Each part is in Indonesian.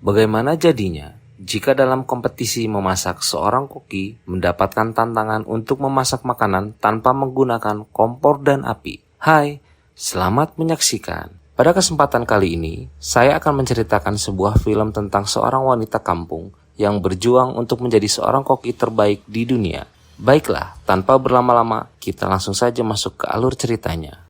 Bagaimana jadinya jika dalam kompetisi memasak seorang koki mendapatkan tantangan untuk memasak makanan tanpa menggunakan kompor dan api? Hai, selamat menyaksikan. Pada kesempatan kali ini, saya akan menceritakan sebuah film tentang seorang wanita kampung yang berjuang untuk menjadi seorang koki terbaik di dunia. Baiklah, tanpa berlama-lama, kita langsung saja masuk ke alur ceritanya.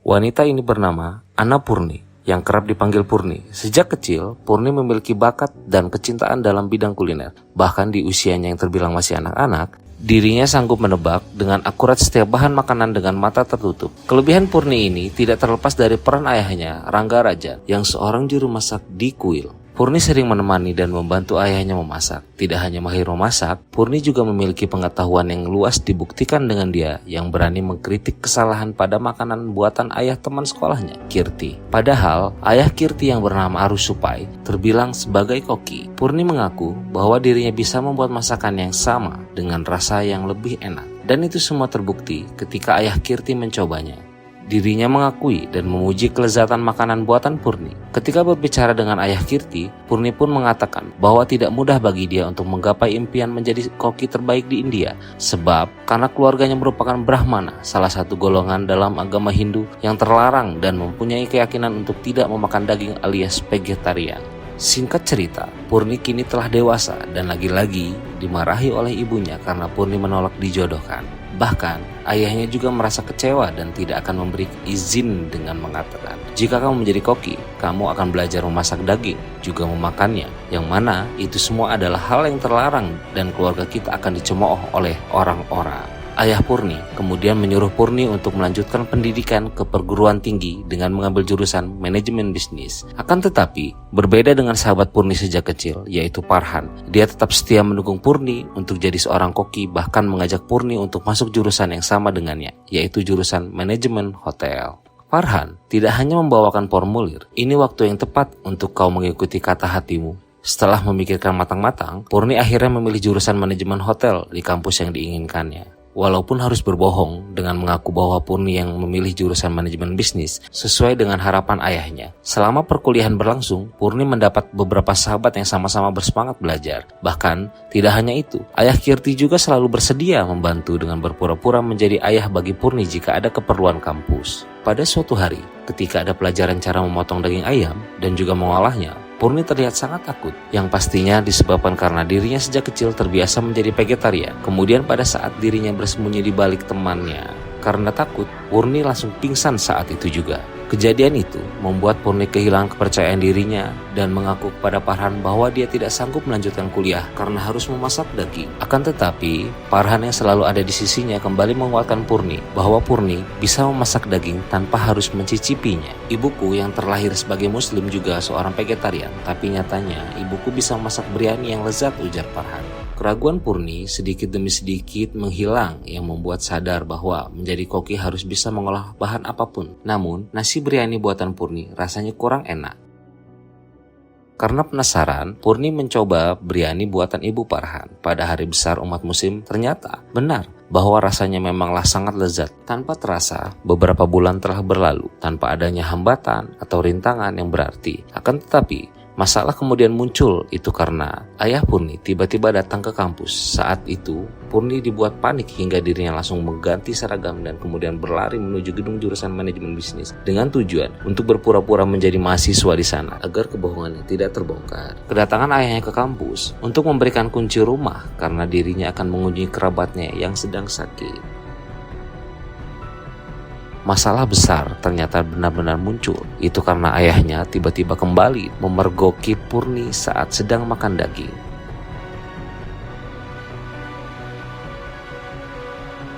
Wanita ini bernama Anna Purni, yang kerap dipanggil Purni. Sejak kecil, Purni memiliki bakat dan kecintaan dalam bidang kuliner. Bahkan di usianya yang terbilang masih anak-anak, dirinya sanggup menebak dengan akurat setiap bahan makanan dengan mata tertutup. Kelebihan Purni ini tidak terlepas dari peran ayahnya, Rangga Raja, yang seorang juru masak di kuil. Purni sering menemani dan membantu ayahnya memasak. Tidak hanya mahir memasak, Purni juga memiliki pengetahuan yang luas dibuktikan dengan dia yang berani mengkritik kesalahan pada makanan buatan ayah teman sekolahnya, Kirti. Padahal, ayah Kirti yang bernama Arus Supai terbilang sebagai koki. Purni mengaku bahwa dirinya bisa membuat masakan yang sama dengan rasa yang lebih enak. Dan itu semua terbukti ketika ayah Kirti mencobanya. Dirinya mengakui dan memuji kelezatan makanan buatan Purni. Ketika berbicara dengan ayah Kirti, Purni pun mengatakan bahwa tidak mudah bagi dia untuk menggapai impian menjadi koki terbaik di India. Sebab karena keluarganya merupakan Brahmana, salah satu golongan dalam agama Hindu yang terlarang dan mempunyai keyakinan untuk tidak memakan daging alias vegetarian. Singkat cerita, Purni kini telah dewasa dan lagi-lagi dimarahi oleh ibunya karena Purni menolak dijodohkan. Bahkan, ayahnya juga merasa kecewa dan tidak akan memberi izin dengan mengatakan, "Jika kamu menjadi koki, kamu akan belajar memasak daging, juga memakannya." Yang mana itu semua adalah hal yang terlarang dan keluarga kita akan dicemooh oleh orang-orang. Ayah Purni kemudian menyuruh Purni untuk melanjutkan pendidikan ke perguruan tinggi dengan mengambil jurusan manajemen bisnis. Akan tetapi, berbeda dengan sahabat Purni sejak kecil, yaitu Farhan. Dia tetap setia mendukung Purni untuk jadi seorang koki, bahkan mengajak Purni untuk masuk jurusan yang sama dengannya, yaitu jurusan manajemen hotel. Farhan tidak hanya membawakan formulir, ini waktu yang tepat untuk kau mengikuti kata hatimu. Setelah memikirkan matang-matang, Purni akhirnya memilih jurusan manajemen hotel di kampus yang diinginkannya. Walaupun harus berbohong dengan mengaku bahwa Purni yang memilih jurusan manajemen bisnis sesuai dengan harapan ayahnya. Selama perkuliahan berlangsung, Purni mendapat beberapa sahabat yang sama-sama bersemangat belajar. Bahkan, tidak hanya itu, ayah Kirti juga selalu bersedia membantu dengan berpura-pura menjadi ayah bagi Purni jika ada keperluan kampus. Pada suatu hari, ketika ada pelajaran cara memotong daging ayam dan juga mengolahnya, Purni terlihat sangat takut, yang pastinya disebabkan karena dirinya sejak kecil terbiasa menjadi vegetarian. Kemudian pada saat dirinya bersembunyi di balik temannya, karena takut, Purni langsung pingsan saat itu juga. Kejadian itu membuat Purni kehilangan kepercayaan dirinya dan mengaku kepada Farhan bahwa dia tidak sanggup melanjutkan kuliah karena harus memasak daging. Akan tetapi, Farhan yang selalu ada di sisinya kembali menguatkan Purni bahwa Purni bisa memasak daging tanpa harus mencicipinya. Ibuku yang terlahir sebagai muslim juga seorang vegetarian, tapi nyatanya ibuku bisa memasak biryani yang lezat, ujar Farhan. Keraguan Purni sedikit demi sedikit menghilang yang membuat sadar bahwa menjadi koki harus bisa mengolah bahan apapun. Namun, nasi biryani buatan Purni rasanya kurang enak. Karena penasaran, Purni mencoba biryani buatan ibu Farhan. Pada hari besar umat muslim, ternyata benar bahwa rasanya memanglah sangat lezat. Tanpa terasa, beberapa bulan telah berlalu tanpa adanya hambatan atau rintangan yang berarti. Akan tetapi, masalah kemudian muncul, itu karena ayah Purni tiba-tiba datang ke kampus. Saat itu, Purni dibuat panik hingga dirinya langsung mengganti seragam dan kemudian berlari menuju gedung jurusan manajemen bisnis dengan tujuan untuk berpura-pura menjadi mahasiswa di sana agar kebohongannya tidak terbongkar. Kedatangan ayahnya ke kampus untuk memberikan kunci rumah karena dirinya akan mengunjungi kerabatnya yang sedang sakit. Masalah besar ternyata benar-benar muncul. Itu karena ayahnya tiba-tiba kembali memergoki Purni saat sedang makan daging.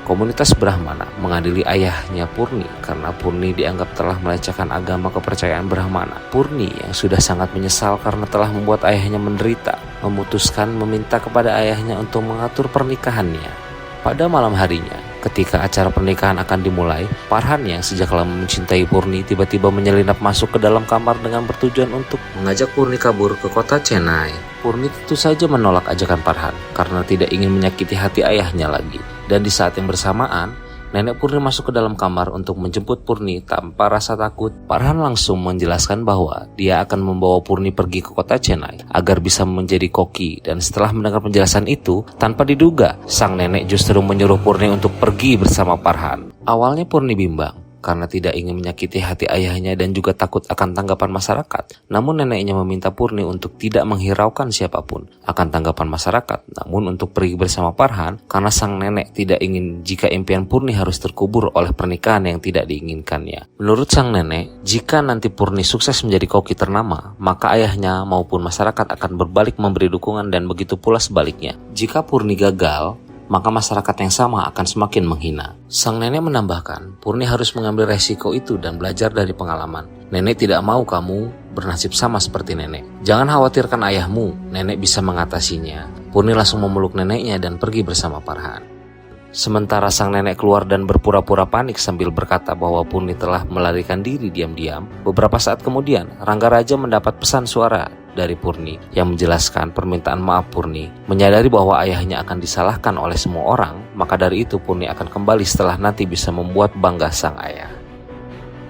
Komunitas Brahmana mengadili ayahnya Purni karena Purni dianggap telah melecehkan agama kepercayaan Brahmana. Purni yang sudah sangat menyesal karena telah membuat ayahnya menderita, memutuskan meminta kepada ayahnya untuk mengatur pernikahannya. Pada malam harinya, ketika acara pernikahan akan dimulai, Farhan yang sejak lama mencintai Purni tiba-tiba menyelinap masuk ke dalam kamar dengan bertujuan untuk mengajak Purni kabur ke kota Chennai. Purni tentu saja menolak ajakan Farhan karena tidak ingin menyakiti hati ayahnya lagi. Dan di saat yang bersamaan, Nenek Purni masuk ke dalam kamar untuk menjemput Purni tanpa rasa takut. Farhan langsung menjelaskan bahwa dia akan membawa Purni pergi ke kota Chennai agar bisa menjadi koki, dan setelah mendengar penjelasan itu, tanpa diduga, sang nenek justru menyuruh Purni untuk pergi bersama Farhan. Awalnya Purni bimbang karena tidak ingin menyakiti hati ayahnya dan juga takut akan tanggapan masyarakat. Namun neneknya meminta Purni untuk tidak menghiraukan siapapun akan tanggapan masyarakat, namun untuk pergi bersama Farhan karena sang nenek tidak ingin jika impian Purni harus terkubur oleh pernikahan yang tidak diinginkannya. Menurut sang nenek, jika nanti Purni sukses menjadi koki ternama, maka ayahnya maupun masyarakat akan berbalik memberi dukungan, dan begitu pula sebaliknya. Jika Purni gagal, maka masyarakat yang sama akan semakin menghina. Sang nenek menambahkan, Purni harus mengambil resiko itu dan belajar dari pengalaman. Nenek tidak mau kamu bernasib sama seperti nenek. Jangan khawatirkan ayahmu, nenek bisa mengatasinya. Purni langsung memeluk neneknya dan pergi bersama Farhan. Sementara sang nenek keluar dan berpura-pura panik sambil berkata bahwa Purni telah melarikan diri diam-diam, beberapa saat kemudian Rangga Raja mendapat pesan suara dari Purni yang menjelaskan permintaan maaf Purni. Menyadari bahwa ayahnya akan disalahkan oleh semua orang, maka dari itu Purni akan kembali setelah nanti bisa membuat bangga sang ayah.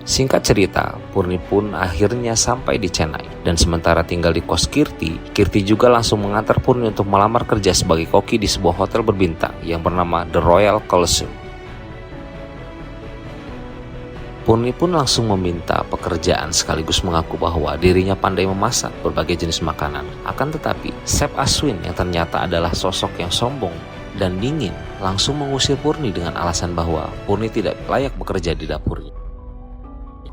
Singkat cerita, Purni pun akhirnya sampai di Chennai, dan sementara tinggal di kos Kirti, Kirti juga langsung mengantar Purni untuk melamar kerja sebagai koki di sebuah hotel berbintang yang bernama The Royal Colosseum. Purni pun langsung meminta pekerjaan sekaligus mengaku bahwa dirinya pandai memasak berbagai jenis makanan. Akan tetapi, Chef Aswin yang ternyata adalah sosok yang sombong dan dingin langsung mengusir Purni dengan alasan bahwa Purni tidak layak bekerja di dapurnya.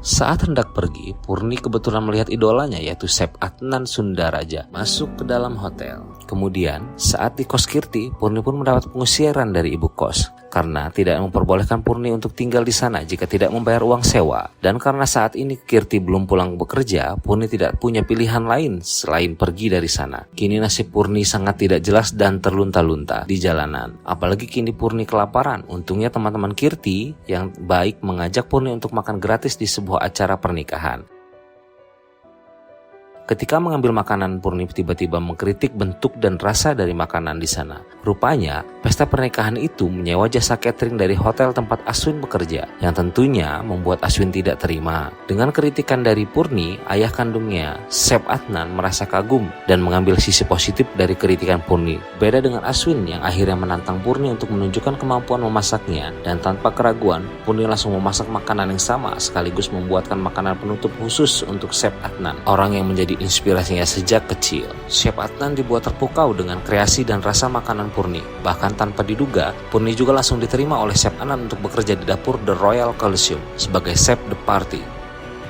Saat hendak pergi, Purni kebetulan melihat idolanya yaitu Chef Adnan Sundaraja masuk ke dalam hotel. Kemudian, saat di kos Kirti, Purni pun mendapat pengusiran dari ibu kos karena tidak memperbolehkan Purni untuk tinggal di sana jika tidak membayar uang sewa. Dan karena saat ini Kirti belum pulang bekerja, Purni tidak punya pilihan lain selain pergi dari sana. Kini nasib Purni sangat tidak jelas dan terlunta-lunta di jalanan. Apalagi kini Purni kelaparan. Untungnya teman-teman Kirti yang baik mengajak Purni untuk makan gratis di sebuah acara pernikahan. Ketika mengambil makanan, Purni tiba-tiba mengkritik bentuk dan rasa dari makanan di sana. Rupanya, pesta pernikahan itu menyewa jasa catering dari hotel tempat Aswin bekerja, yang tentunya membuat Aswin tidak terima. Dengan kritikan dari Purni, ayah kandungnya, Chef Adnan, merasa kagum dan mengambil sisi positif dari kritikan Purni. Beda dengan Aswin yang akhirnya menantang Purni untuk menunjukkan kemampuan memasaknya, dan tanpa keraguan, Purni langsung memasak makanan yang sama sekaligus membuatkan makanan penutup khusus untuk Chef Adnan, orang yang menjadi inspirasinya sejak kecil. Chef Adnan dibuat terpukau dengan kreasi dan rasa makanan Purni. Bahkan tanpa diduga, Purni juga langsung diterima oleh Chef Adnan untuk bekerja di dapur The Royal Colosseum sebagai chef the party.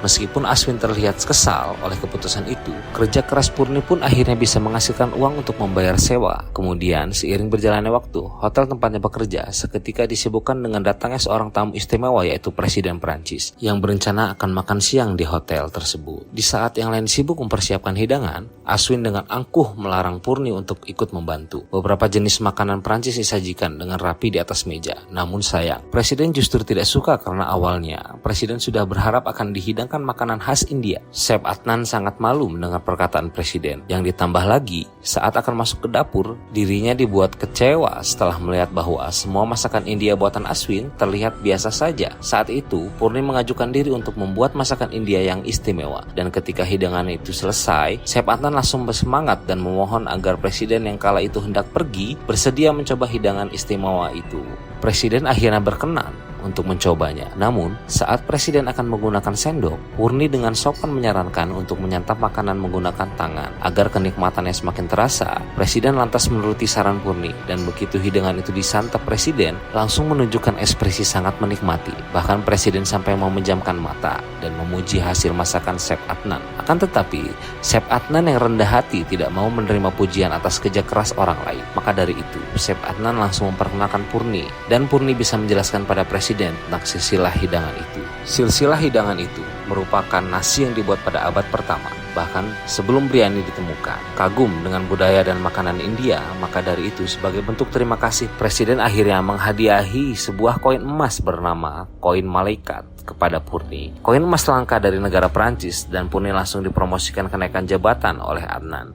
Meskipun Aswin terlihat kesal oleh keputusan itu, kerja keras Purni pun akhirnya bisa menghasilkan uang untuk membayar sewa. Kemudian, seiring berjalannya waktu, hotel tempatnya bekerja seketika disibukkan dengan datangnya seorang tamu istimewa yaitu Presiden Prancis yang berencana akan makan siang di hotel tersebut. Di saat yang lain sibuk mempersiapkan hidangan, Aswin dengan angkuh melarang Purni untuk ikut membantu. Beberapa jenis makanan Prancis disajikan dengan rapi di atas meja. Namun sayang, Presiden justru tidak suka karena awalnya Presiden sudah berharap akan dihidangkan makanan khas India. Chef Adnan sangat malu mendengar perkataan Presiden. Yang ditambah lagi, saat akan masuk ke dapur, dirinya dibuat kecewa setelah melihat bahwa semua masakan India buatan Aswin terlihat biasa saja. Saat itu, Purni mengajukan diri untuk membuat masakan India yang istimewa. Dan ketika hidangan itu selesai, Chef Adnan langsung bersemangat dan memohon agar Presiden yang kala itu hendak pergi bersedia mencoba hidangan istimewa itu. Presiden akhirnya berkenan untuk mencobanya. Namun, saat Presiden akan menggunakan sendok, Purni dengan sopan menyarankan untuk menyantap makanan menggunakan tangan agar kenikmatannya semakin terasa. Presiden lantas menuruti saran Purni, dan begitu hidangan itu disantap Presiden langsung menunjukkan ekspresi sangat menikmati. Bahkan Presiden sampai memejamkan mata dan memuji hasil masakan Chef Adnan. Akan tetapi, Chef Adnan yang rendah hati tidak mau menerima pujian atas kerja keras orang lain. Maka dari itu, Chef Adnan langsung memperkenalkan Purni, dan Purni bisa menjelaskan pada Presiden tentang silsilah hidangan itu. Silsilah hidangan itu merupakan nasi yang dibuat pada abad pertama, bahkan sebelum biryani ditemukan. Kagum dengan budaya dan makanan India, maka dari itu sebagai bentuk terima kasih, Presiden akhirnya menghadiahi sebuah koin emas bernama koin malaikat kepada Purni. Koin emas langka dari negara Prancis, dan Purni langsung dipromosikan kenaikan jabatan oleh Adnan.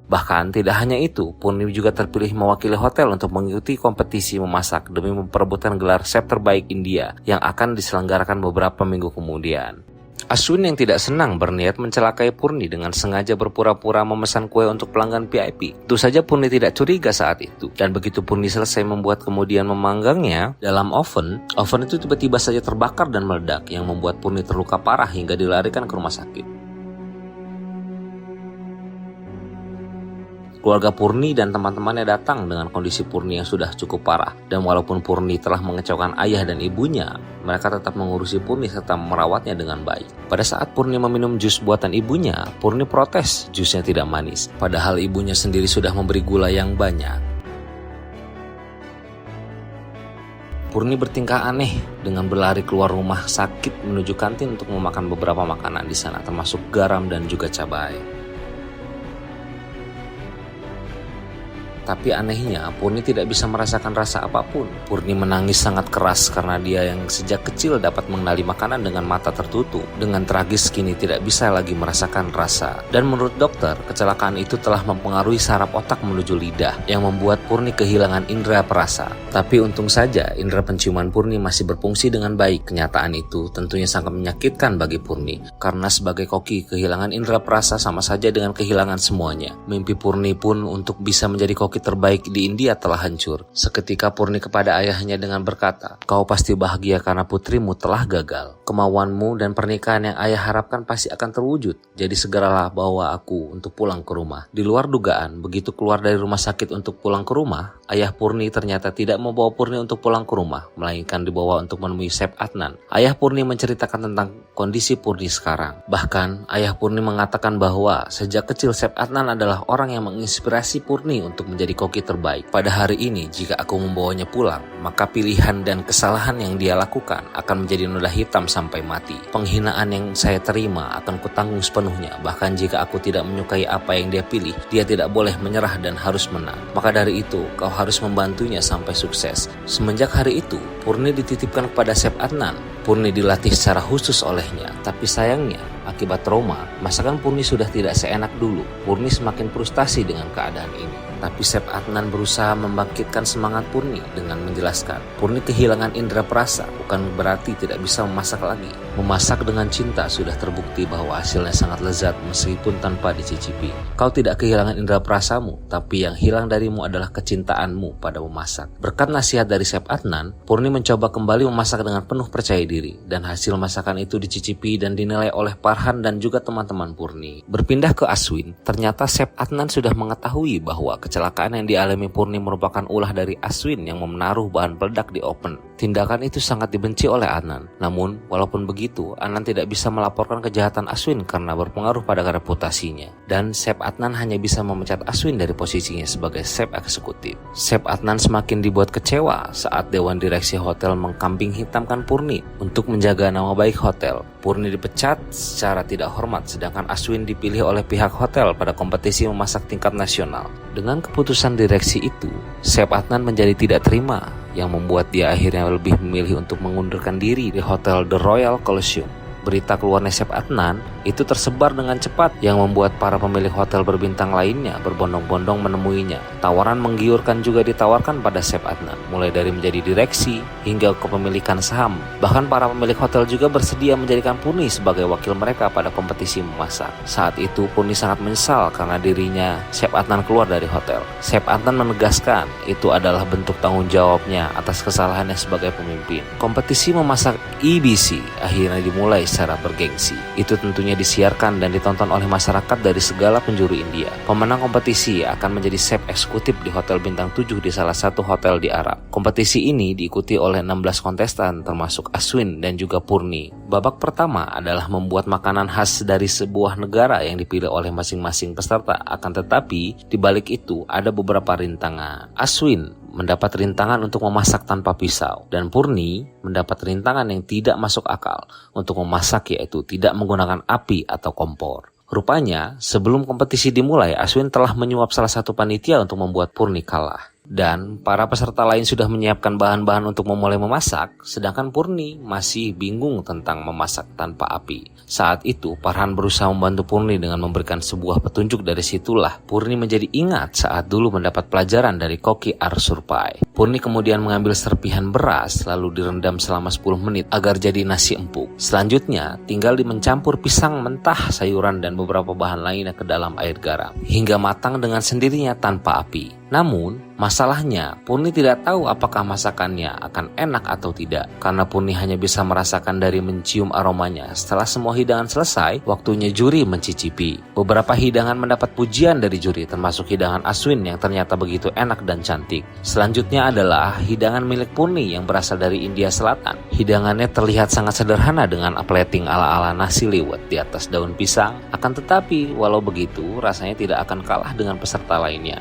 Bahkan tidak hanya itu, Purni juga terpilih mewakili hotel untuk mengikuti kompetisi memasak demi memperebutkan gelar chef terbaik India yang akan diselenggarakan beberapa minggu kemudian. Ashwin yang tidak senang berniat mencelakai Purni dengan sengaja berpura-pura memesan kue untuk pelanggan VIP. Tentu saja Purni tidak curiga saat itu. Dan begitu Purni selesai membuat kemudian memanggangnya dalam oven itu tiba-tiba saja terbakar dan meledak yang membuat Purni terluka parah hingga dilarikan ke rumah sakit. Keluarga Purni dan teman-temannya datang dengan kondisi Purni yang sudah cukup parah. Dan walaupun Purni telah mengecewakan ayah dan ibunya, mereka tetap mengurusi Purni serta merawatnya dengan baik. Pada saat Purni meminum jus buatan ibunya, Purni protes jusnya tidak manis. Padahal ibunya sendiri sudah memberi gula yang banyak. Purni bertingkah aneh dengan berlari keluar rumah sakit menuju kantin untuk memakan beberapa makanan di sana, termasuk garam dan juga cabai. Tapi anehnya, Purni tidak bisa merasakan rasa apapun. Purni menangis sangat keras karena dia yang sejak kecil dapat mengenali makanan dengan mata tertutup. Dengan tragis kini tidak bisa lagi merasakan rasa. Dan menurut dokter, kecelakaan itu telah mempengaruhi saraf otak menuju lidah yang membuat Purni kehilangan indera perasa. Tapi untung saja, indera penciuman Purni masih berfungsi dengan baik. Kenyataan itu tentunya sangat menyakitkan bagi Purni. Karena sebagai koki, kehilangan indera perasa sama saja dengan kehilangan semuanya. Mimpi Purni pun untuk bisa menjadi koki terbaik di India telah hancur. Seketika Purni kepada ayahnya dengan berkata, "Kau pasti bahagia karena putrimu telah gagal. Kemauanmu dan pernikahan yang ayah harapkan pasti akan terwujud. Jadi segeralah bawa aku untuk pulang ke rumah." Di luar dugaan, begitu keluar dari rumah sakit untuk pulang ke rumah, ayah Purni ternyata tidak membawa Purni untuk pulang ke rumah, melainkan dibawa untuk menemui Chef Adnan. Ayah Purni menceritakan tentang kondisi Purni sekarang. Bahkan, ayah Purni mengatakan bahwa sejak kecil Chef Adnan adalah orang yang menginspirasi Purni untuk menjadi koki terbaik. Pada hari ini, jika aku membawanya pulang, maka pilihan dan kesalahan yang dia lakukan akan menjadi noda hitam sampai mati. Penghinaan yang saya terima akan kutanggung sepenuhnya. Bahkan jika aku tidak menyukai apa yang dia pilih, dia tidak boleh menyerah dan harus menang. Maka dari itu, kau harus membantunya sampai sukses. Semenjak hari itu, Purni dititipkan kepada Chef Adnan. Purni dilatih secara khusus olehnya, tapi sayangnya, akibat trauma, masakan Purni sudah tidak seenak dulu. Purni semakin frustasi dengan keadaan ini. Tapi Chef Adnan berusaha membangkitkan semangat Purni dengan menjelaskan, Purni kehilangan indera perasa bukan berarti tidak bisa memasak lagi. Memasak dengan cinta sudah terbukti bahwa hasilnya sangat lezat meskipun tanpa dicicipi. Kau tidak kehilangan indera perasamu, tapi yang hilang darimu adalah kecintaanmu pada memasak. Berkat nasihat dari Chef Adnan, Purni mencoba kembali memasak dengan penuh percaya diri, dan hasil masakan itu dicicipi dan dinilai oleh Farhan dan juga teman-teman Purni. Berpindah ke Ashwin, ternyata Chef Adnan sudah mengetahui bahwa kecelakaan yang dialami Purni merupakan ulah dari Ashwin yang menaruh bahan peledak di oven. Tindakan itu sangat dibenci oleh Adnan. Namun, walaupun begitu, Adnan tidak bisa melaporkan kejahatan Ashwin karena berpengaruh pada reputasinya. Dan Chef Adnan hanya bisa memecat Ashwin dari posisinya sebagai chef eksekutif. Chef Adnan semakin dibuat kecewa saat Dewan Direksi Hotel mengkambing hitamkan Purni untuk menjaga nama baik hotel. Purni dipecat secara tidak hormat, sedangkan Ashwin dipilih oleh pihak hotel pada kompetisi memasak tingkat nasional. Dengan keputusan direksi itu, Chef Adnan menjadi tidak terima, yang membuat dia akhirnya lebih memilih untuk mengundurkan diri di Hotel The Royal Colosseum. Berita keluarnya Chef Adnan itu tersebar dengan cepat yang membuat para pemilik hotel berbintang lainnya berbondong-bondong menemuinya. Tawaran menggiurkan juga ditawarkan pada Chef Adnan, mulai dari menjadi direksi hingga kepemilikan saham. Bahkan para pemilik hotel juga bersedia menjadikan Purni sebagai wakil mereka pada kompetisi memasak. Saat itu Purni sangat menyesal karena dirinya Chef Adnan keluar dari hotel. Chef Adnan menegaskan itu adalah bentuk tanggung jawabnya atas kesalahannya sebagai pemimpin. Kompetisi memasak EBC akhirnya dimulai secara bergengsi. Itu tentunya disiarkan dan ditonton oleh masyarakat dari segala penjuru India. Pemenang kompetisi akan menjadi chef eksekutif di Hotel Bintang 7 di salah satu hotel di Arab. Kompetisi ini diikuti oleh 16 kontestan termasuk Ashwin dan juga Purni. Babak pertama adalah membuat makanan khas dari sebuah negara yang dipilih oleh masing-masing peserta. Akan tetapi, di balik itu ada beberapa rintangan. Ashwin mendapat rintangan untuk memasak tanpa pisau, dan Purni mendapat rintangan yang tidak masuk akal untuk memasak, yaitu tidak menggunakan api atau kompor. Rupanya, sebelum kompetisi dimulai, Ashwin telah menyuap salah satu panitia untuk membuat Purni kalah. Dan para peserta lain sudah menyiapkan bahan-bahan untuk memulai memasak, sedangkan Purni masih bingung tentang memasak tanpa api. Saat itu, Farhan berusaha membantu Purni dengan memberikan sebuah petunjuk. Dari situlah Purni menjadi ingat saat dulu mendapat pelajaran dari Koki Arsurpai. Purni kemudian mengambil serpihan beras lalu direndam selama 10 menit agar jadi nasi empuk. Selanjutnya, tinggal mencampur pisang mentah, sayuran, dan beberapa bahan lainnya ke dalam air garam hingga matang dengan sendirinya tanpa api. Namun, masalahnya Purni tidak tahu apakah masakannya akan enak atau tidak, karena Purni hanya bisa merasakan dari mencium aromanya. Setelah semua hidangan selesai, waktunya juri mencicipi. Beberapa hidangan mendapat pujian dari juri, termasuk hidangan Aswin yang ternyata begitu enak dan cantik. Selanjutnya adalah hidangan milik Purni yang berasal dari India Selatan. Hidangannya terlihat sangat sederhana dengan plating ala-ala nasi liwet di atas daun pisang, akan tetapi walau begitu rasanya tidak akan kalah dengan peserta lainnya.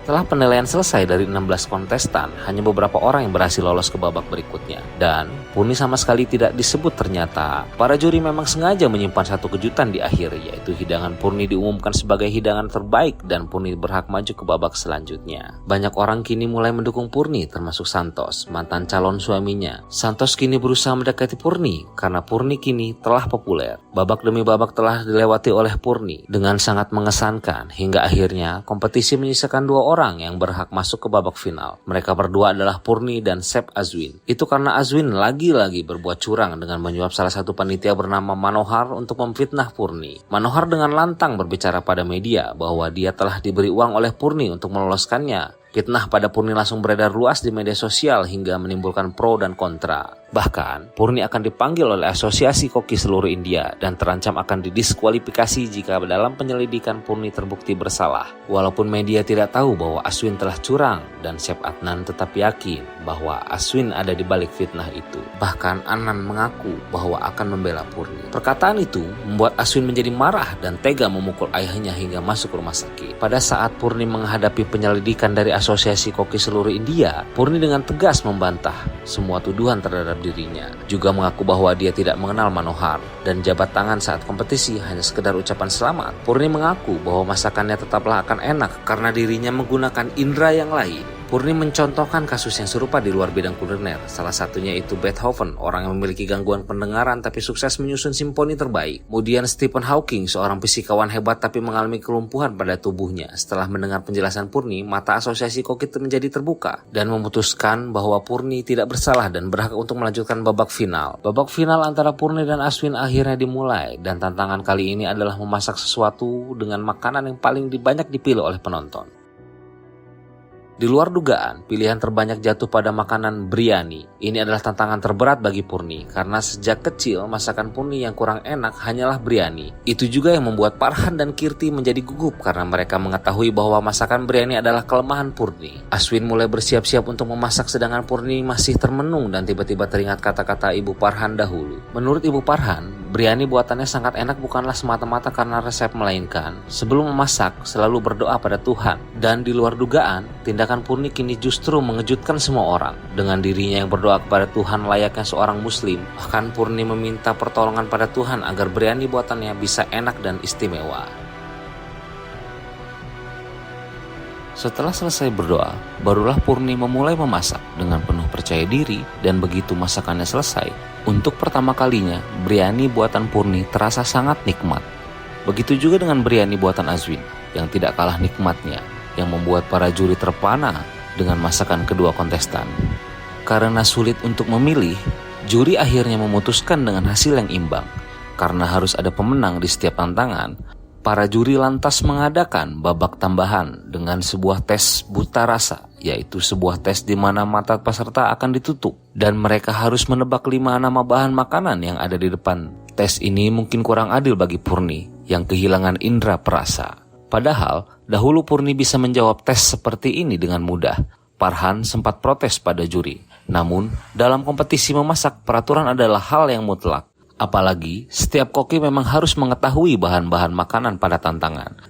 Setelah penilaian selesai dari 16 kontestan, hanya beberapa orang yang berhasil lolos ke babak berikutnya. Dan Purni sama sekali tidak disebut ternyata. Para juri memang sengaja menyimpan satu kejutan di akhir, yaitu hidangan Purni diumumkan sebagai hidangan terbaik dan Purni berhak maju ke babak selanjutnya. Banyak orang kini mulai mendukung Purni, termasuk Santos, mantan calon suaminya. Santos kini berusaha mendekati Purni karena Purni kini telah populer. Babak demi babak telah dilewati oleh Purni dengan sangat mengesankan, hingga akhirnya kompetisi menyisakan 2 orang yang berhak masuk ke babak final. Mereka berdua adalah Purni dan Chef Azwin. Itu karena Azwin lagi-lagi berbuat curang dengan menyuap salah satu panitia bernama Manohar untuk memfitnah Purni. Manohar dengan lantang berbicara pada media bahwa dia telah diberi uang oleh Purni untuk meloloskannya. Fitnah pada Purni langsung beredar luas di media sosial hingga menimbulkan pro dan kontra. Bahkan, Purni akan dipanggil oleh Asosiasi Koki seluruh India dan terancam akan didiskualifikasi jika dalam penyelidikan Purni terbukti bersalah. Walaupun media tidak tahu bahwa Aswin telah curang dan Chef Adnan tetap yakin bahwa Aswin ada di balik fitnah itu. Bahkan Adnan mengaku bahwa akan membela Purni. Perkataan itu membuat Aswin menjadi marah dan tega memukul ayahnya hingga masuk rumah sakit. Pada saat Purni menghadapi penyelidikan dari Asosiasi Koki seluruh India, Purni dengan tegas membantah semua tuduhan terhadap dirinya. Juga mengaku bahwa dia tidak mengenal Manohar dan jabat tangan saat kompetisi hanya sekedar ucapan selamat. Purni mengaku bahwa masakannya tetaplah akan enak karena dirinya menggunakan indera yang lain. Purni mencontohkan kasus yang serupa di luar bidang kuliner. Salah satunya itu Beethoven, orang yang memiliki gangguan pendengaran tapi sukses menyusun simfoni terbaik. Kemudian Stephen Hawking, seorang fisikawan hebat tapi mengalami kelumpuhan pada tubuhnya. Setelah mendengar penjelasan Purni, mata Asosiasi Koki menjadi terbuka dan memutuskan bahwa Purni tidak bersalah dan berhak untuk melanjutkan babak final. Babak final antara Purni dan Aswin akhirnya dimulai dan tantangan kali ini adalah memasak sesuatu dengan makanan yang paling banyak dipilih oleh penonton. Di luar dugaan, pilihan terbanyak jatuh pada makanan biryani. Ini adalah tantangan terberat bagi Purni, karena sejak kecil masakan Purni yang kurang enak hanyalah biryani. Itu juga yang membuat Farhan dan Kirti menjadi gugup karena mereka mengetahui bahwa masakan biryani adalah kelemahan Purni. Aswin mulai bersiap-siap untuk memasak sedangkan Purni masih termenung dan tiba-tiba teringat kata-kata Ibu Farhan dahulu. Menurut Ibu Farhan, biryani buatannya sangat enak bukanlah semata-mata karena resep, melainkan sebelum memasak selalu berdoa pada Tuhan. Dan di luar dugaan, tindakan Purni kini justru mengejutkan semua orang. Dengan dirinya yang berdoa kepada Tuhan layaknya seorang muslim, bahkan Purni meminta pertolongan pada Tuhan agar biryani buatannya bisa enak dan istimewa. Setelah selesai berdoa, barulah Purni memulai memasak dengan penuh percaya diri, dan begitu masakannya selesai, untuk pertama kalinya biryani buatan Purni terasa sangat nikmat. Begitu juga dengan biryani buatan Azwin yang tidak kalah nikmatnya, yang membuat para juri terpana dengan masakan kedua kontestan. Karena sulit untuk memilih, juri akhirnya memutuskan dengan hasil yang imbang. Karena harus ada pemenang di setiap tantangan, para juri lantas mengadakan babak tambahan dengan sebuah tes buta rasa, yaitu sebuah tes di mana mata peserta akan ditutup dan mereka harus menebak 5 nama bahan makanan yang ada di depan. Tes ini mungkin kurang adil bagi Purni yang kehilangan indera perasa. Padahal, dahulu Purni bisa menjawab tes seperti ini dengan mudah. Farhan sempat protes pada juri. Namun, dalam kompetisi memasak, peraturan adalah hal yang mutlak. Apalagi, setiap koki memang harus mengetahui bahan-bahan makanan pada tantangan.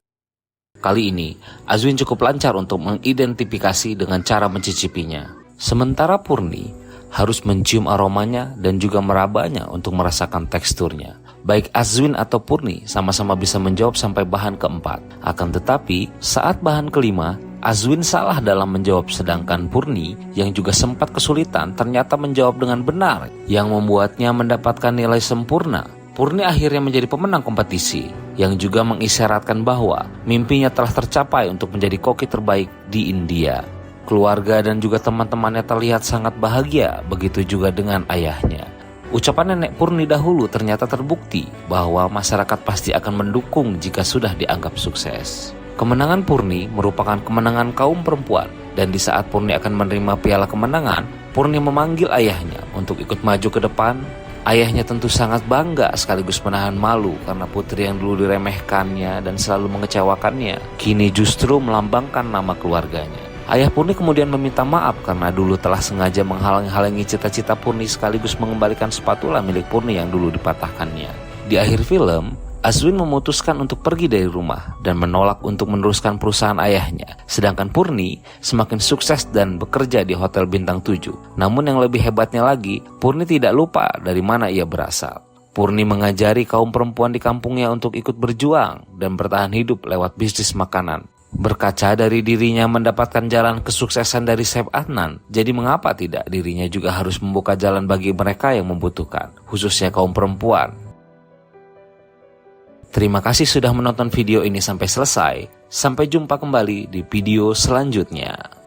Kali ini, Azwin cukup lancar untuk mengidentifikasi dengan cara mencicipinya. Sementara Purni harus mencium aromanya dan juga merabanya untuk merasakan teksturnya. Baik Azwin atau Purni sama-sama bisa menjawab sampai bahan keempat. Akan tetapi, saat bahan kelima, Azwin salah dalam menjawab, sedangkan Purni yang juga sempat kesulitan ternyata menjawab dengan benar, yang membuatnya mendapatkan nilai sempurna. Purni akhirnya menjadi pemenang kompetisi, yang juga mengisyaratkan bahwa mimpinya telah tercapai untuk menjadi koki terbaik di India. Keluarga dan juga teman-temannya terlihat sangat bahagia, begitu juga dengan ayahnya. Ucapan nenek Purni dahulu ternyata terbukti bahwa masyarakat pasti akan mendukung jika sudah dianggap sukses. Kemenangan Purni merupakan kemenangan kaum perempuan, dan di saat Purni akan menerima piala kemenangan, Purni memanggil ayahnya untuk ikut maju ke depan. Ayahnya tentu sangat bangga sekaligus menahan malu karena putri yang dulu diremehkannya dan selalu mengecewakannya, kini justru melambangkan nama keluarganya. Ayah Purni kemudian meminta maaf karena dulu telah sengaja menghalang-halangi cita-cita Purni sekaligus mengembalikan spatula milik Purni yang dulu dipatahkannya. Di akhir film, Azwin memutuskan untuk pergi dari rumah dan menolak untuk meneruskan perusahaan ayahnya. Sedangkan Purni semakin sukses dan bekerja di Hotel Bintang 7. Namun yang lebih hebatnya lagi, Purni tidak lupa dari mana ia berasal. Purni mengajari kaum perempuan di kampungnya untuk ikut berjuang dan bertahan hidup lewat bisnis makanan. Berkaca dari dirinya mendapatkan jalan kesuksesan dari Chef Adnan, jadi mengapa tidak dirinya juga harus membuka jalan bagi mereka yang membutuhkan, khususnya kaum perempuan. Terima kasih sudah menonton video ini sampai selesai. Sampai jumpa kembali di video selanjutnya.